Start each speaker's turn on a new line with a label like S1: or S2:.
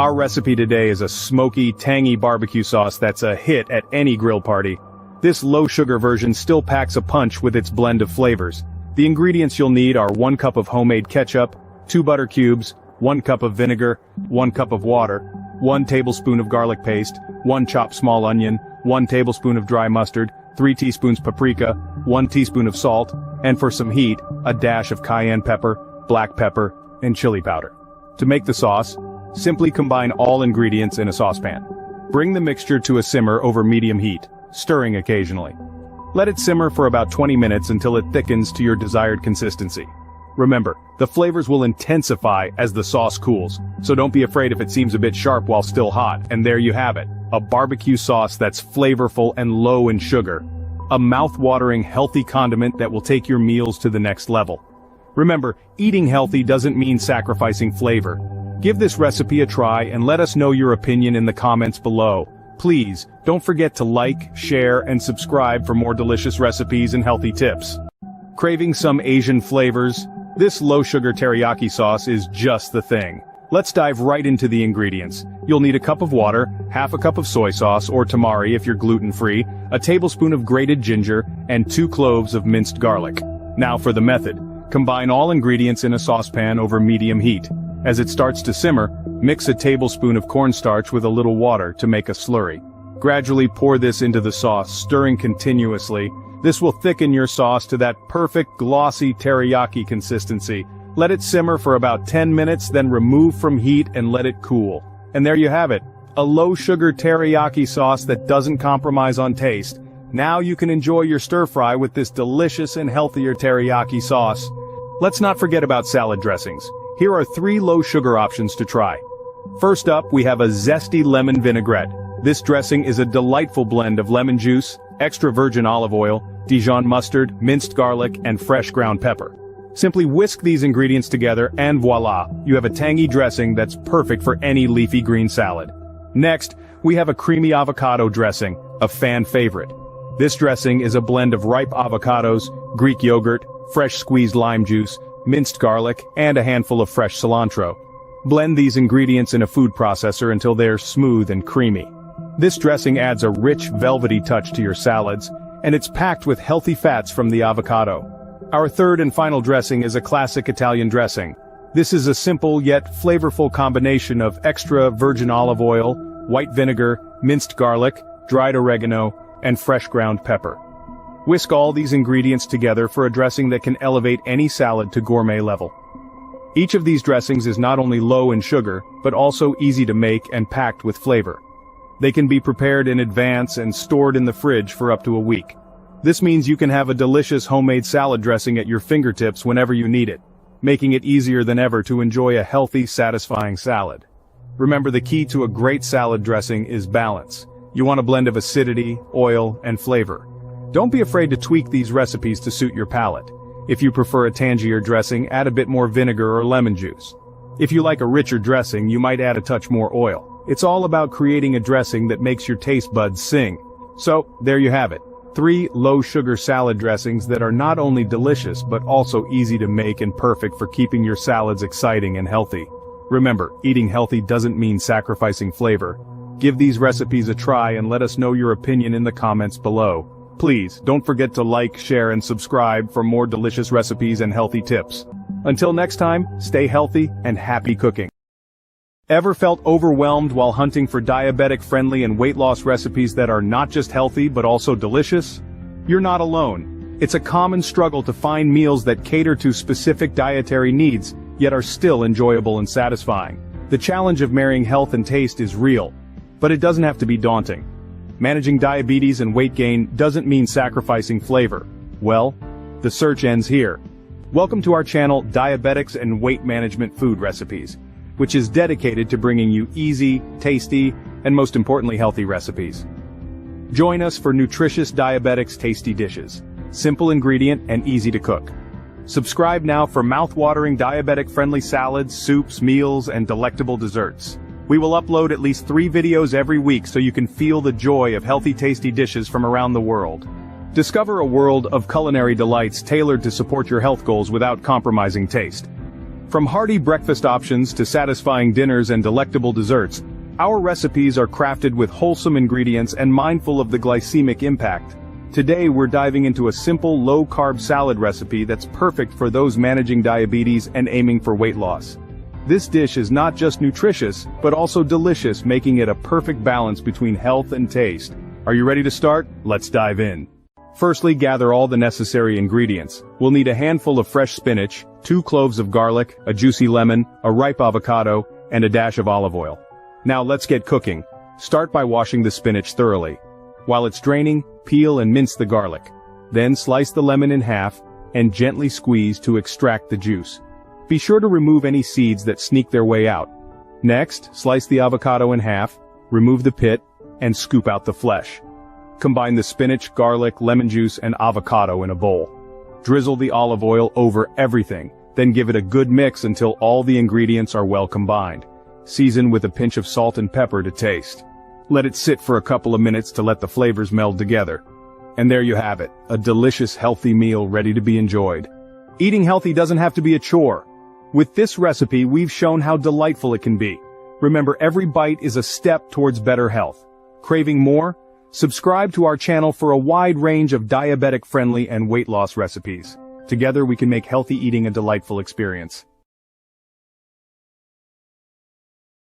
S1: Our recipe today is a smoky, tangy barbecue sauce that's a hit at any grill party. This low-sugar version still packs a punch with its blend of flavors. The ingredients you'll need are 1 cup of homemade ketchup, 2 butter cubes, 1 cup of vinegar, 1 cup of water, 1 tablespoon of garlic paste, 1 chopped small onion, 1 tablespoon of dry mustard, 3 teaspoons paprika, 1 teaspoon of salt, and for some heat, a dash of cayenne pepper, black pepper, and chili powder. To make the sauce, simply combine all ingredients in a saucepan. Bring the mixture to a simmer over medium heat, stirring occasionally. Let it simmer for about 20 minutes until it thickens to your desired consistency. Remember, the flavors will intensify as the sauce cools, so don't be afraid if it seems a bit sharp while still hot, and there you have it, a barbecue sauce that's flavorful and low in sugar. A mouth-watering, healthy condiment that will take your meals to the next level. Remember, eating healthy doesn't mean sacrificing flavor. Give this recipe a try and let us know your opinion in the comments below. Please, don't forget to like, share, and subscribe for more delicious recipes and healthy tips. Craving some Asian flavors? This low-sugar teriyaki sauce is just the thing. Let's dive right into the ingredients. You'll need a cup of water, half a cup of soy sauce or tamari if you're gluten-free, a tablespoon of grated ginger, and 2 cloves of minced garlic. Now for the method. Combine all ingredients in a saucepan over medium heat. As it starts to simmer, mix a tablespoon of cornstarch with a little water to make a slurry. Gradually pour this into the sauce, stirring continuously. This will thicken your sauce to that perfect glossy teriyaki consistency. Let it simmer for about 10 minutes, then remove from heat and let it cool. And there you have it, a low-sugar teriyaki sauce that doesn't compromise on taste. Now you can enjoy your stir-fry with this delicious and healthier teriyaki sauce. Let's not forget about salad dressings. Here are 3 low-sugar options to try. First up, we have a zesty lemon vinaigrette. This dressing is a delightful blend of lemon juice, extra virgin olive oil, Dijon mustard, minced garlic, and fresh ground pepper. Simply whisk these ingredients together and voila, you have a tangy dressing that's perfect for any leafy green salad. Next, we have a creamy avocado dressing, a fan favorite. This dressing is a blend of ripe avocados, Greek yogurt, fresh squeezed lime juice, minced garlic, and a handful of fresh cilantro. Blend these ingredients in a food processor until they're smooth and creamy. This dressing adds a rich, velvety touch to your salads, and it's packed with healthy fats from the avocado. Our third and final dressing is a classic Italian dressing. This is a simple yet flavorful combination of extra virgin olive oil, white vinegar, minced garlic, dried oregano, and fresh ground pepper. Whisk all these ingredients together for a dressing that can elevate any salad to gourmet level. Each of these dressings is not only low in sugar, but also easy to make and packed with flavor. They can be prepared in advance and stored in the fridge for up to a week. This means you can have a delicious homemade salad dressing at your fingertips whenever you need it, making it easier than ever to enjoy a healthy, satisfying salad. Remember, the key to a great salad dressing is balance. You want a blend of acidity, oil, and flavor. Don't be afraid to tweak these recipes to suit your palate. If you prefer a tangier dressing, add a bit more vinegar or lemon juice. If you like a richer dressing, you might add a touch more oil. It's all about creating a dressing that makes your taste buds sing. So, there you have it. 3 low-sugar salad dressings that are not only delicious but also easy to make and perfect for keeping your salads exciting and healthy. Remember, eating healthy doesn't mean sacrificing flavor. Give these recipes a try and let us know your opinion in the comments below. Please, don't forget to like, share, and subscribe for more delicious recipes and healthy tips. Until next time, stay healthy and happy cooking. Ever felt overwhelmed while hunting for diabetic-friendly and weight-loss recipes that are not just healthy but also delicious? You're not alone. It's a common struggle to find meals that cater to specific dietary needs, yet are still enjoyable and satisfying. The challenge of marrying health and taste is real, but it doesn't have to be daunting. Managing diabetes and weight gain doesn't mean sacrificing flavor. Well, the search ends here. Welcome to our channel, Diabetics and Weight Management Food Recipes, which is dedicated to bringing you easy, tasty, and most importantly healthy recipes. Join us for nutritious diabetics tasty dishes, simple ingredient and easy to cook. Subscribe now for mouth-watering diabetic-friendly salads, soups, meals, and delectable desserts. We will upload at least 3 videos every week so you can feel the joy of healthy tasty dishes from around the world. Discover a world of culinary delights tailored to support your health goals without compromising taste. From hearty breakfast options to satisfying dinners and delectable desserts, our recipes are crafted with wholesome ingredients and mindful of the glycemic impact. Today we're diving into a simple low-carb salad recipe that's perfect for those managing diabetes and aiming for weight loss. This dish is not just nutritious, but also delicious, making it a perfect balance between health and taste. Are you ready to start? Let's dive in. Firstly, gather all the necessary ingredients. We'll need a handful of fresh spinach, 2 cloves of garlic, a juicy lemon, a ripe avocado, and a dash of olive oil. Now let's get cooking. Start by washing the spinach thoroughly. While it's draining, peel and mince the garlic. Then slice the lemon in half, and gently squeeze to extract the juice. Be sure to remove any seeds that sneak their way out. Next, slice the avocado in half, remove the pit, and scoop out the flesh. Combine the spinach, garlic, lemon juice, and avocado in a bowl. Drizzle the olive oil over everything, then give it a good mix until all the ingredients are well combined. Season with a pinch of salt and pepper to taste. Let it sit for a couple of minutes to let the flavors meld together. And there you have it, a delicious, healthy meal ready to be enjoyed. Eating healthy doesn't have to be a chore. With this recipe, we've shown how delightful it can be. Remember, every bite is a step towards better health. Craving more? Subscribe to our channel for a wide range of diabetic-friendly and weight loss recipes. Together we can make healthy eating a delightful experience.